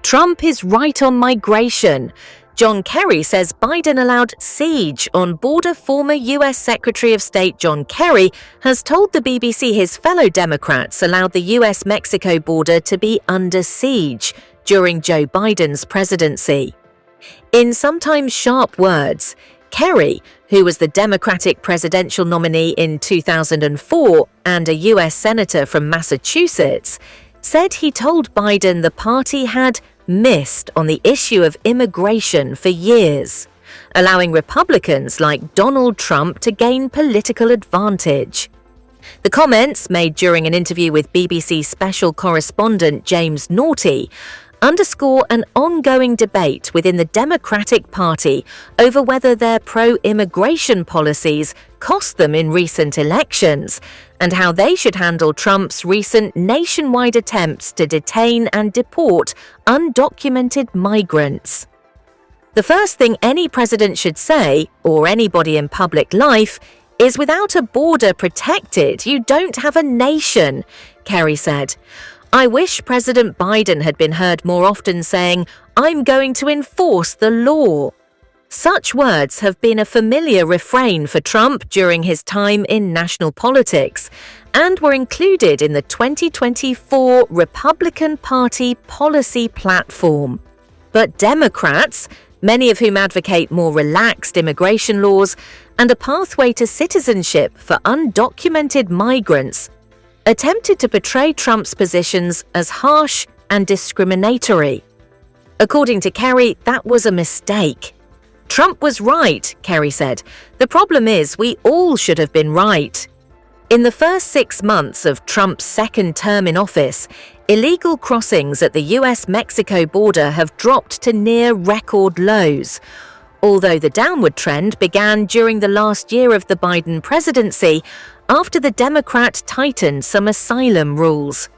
Trump is right on migration. John Kerry says Biden allowed siege on border. Former US Secretary of State John Kerry has told the BBC his fellow Democrats allowed the US-Mexico border to be under siege during Joe Biden's presidency. In sometimes sharp words, Kerry, who was the Democratic presidential nominee in 2004 and a US senator from Massachusetts, said he told Biden the party had missed on the issue of immigration for years, allowing Republicans like Donald Trump to gain political advantage. The comments, made during an interview with BBC special correspondent James Naughtie, underscore an ongoing debate within the Democratic Party over whether their pro-immigration policies cost them in recent elections, and how they should handle Trump's recent nationwide attempts to detain and deport undocumented migrants. The first thing any president should say, or anybody in public life, is without a border protected, you don't have a nation, Kerry said. I wish President Biden had been heard more often saying, I'm going to enforce the law. Such words have been a familiar refrain for Trump during his time in national politics and were included in the 2024 Republican Party policy platform. But Democrats, many of whom advocate more relaxed immigration laws and a pathway to citizenship for undocumented migrants, attempted to portray Trump's positions as harsh and discriminatory. According to Kerry, that was a mistake. Trump was right, Kerry said. The problem is we all should have been right. In the first 6 months of Trump's second term in office, illegal crossings at the US-Mexico border have dropped to near record lows. Although the downward trend began during the last year of the Biden presidency, after the Democrat tightened some asylum rules.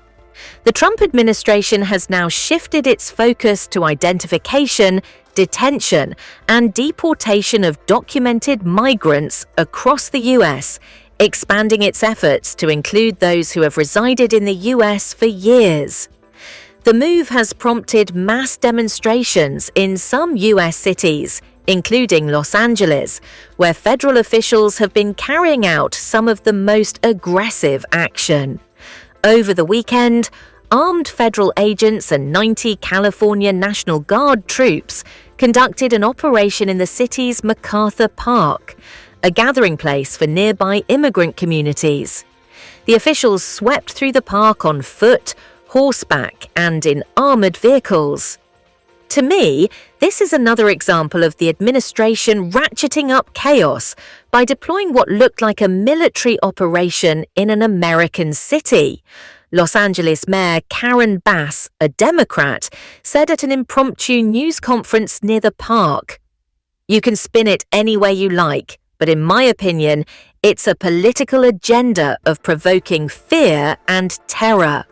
The Trump administration has now shifted its focus to identification, detention, and deportation of documented migrants across the US, expanding its efforts to include those who have resided in the US for years. The move has prompted mass demonstrations in some US cities, including Los Angeles, where federal officials have been carrying out some of the most aggressive action. Over the weekend, armed federal agents and 90 California National Guard troops conducted an operation in the city's MacArthur Park, a gathering place for nearby immigrant communities. The officials swept through the park on foot, horseback, and in armored vehicles. To me, this is another example of the administration ratcheting up chaos by deploying what looked like a military operation in an American city. Los Angeles Mayor Karen Bass, a Democrat, said at an impromptu news conference near the park, "You can spin it any way you like, but in my opinion, it's a political agenda of provoking fear and terror."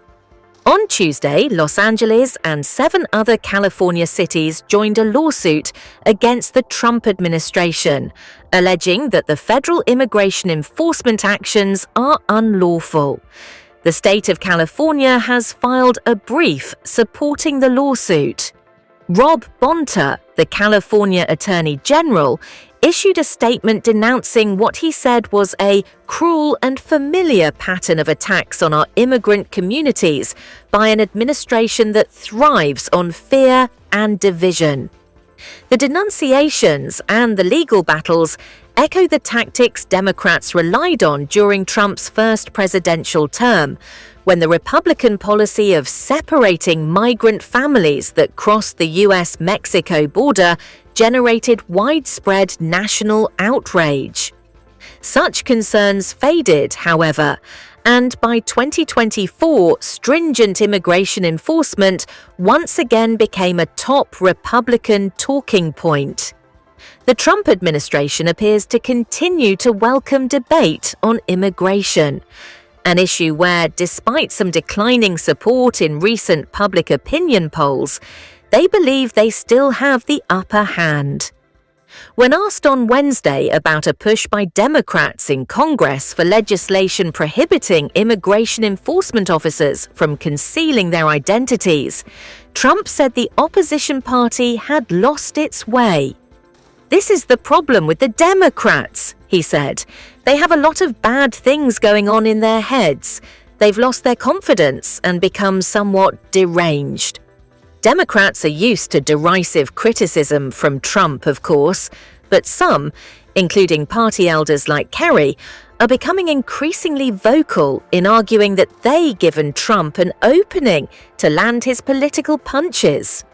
On Tuesday, Los Angeles and 7 other California cities joined a lawsuit against the Trump administration, alleging that the federal immigration enforcement actions are unlawful. The state of California has filed a brief supporting the lawsuit. Rob Bonta, the California Attorney General, issued a statement denouncing what he said was a cruel and familiar pattern of attacks on our immigrant communities by an administration that thrives on fear and division. The denunciations and the legal battles echo the tactics Democrats relied on during Trump's first presidential term, when the Republican policy of separating migrant families that crossed the US-Mexico border generated widespread national outrage. Such concerns faded, however, and by 2024, stringent immigration enforcement once again became a top Republican talking point. The Trump administration appears to continue to welcome debate on immigration, an issue where, despite some declining support in recent public opinion polls, they believe they still have the upper hand. When asked on Wednesday about a push by Democrats in Congress for legislation prohibiting immigration enforcement officers from concealing their identities, Trump said the opposition party had lost its way. "This is the problem with the Democrats," he said. "They have a lot of bad things going on in their heads. They've lost their confidence and become somewhat deranged." Democrats are used to derisive criticism from Trump, of course, but some, including party elders like Kerry, are becoming increasingly vocal in arguing that they've given Trump an opening to land his political punches.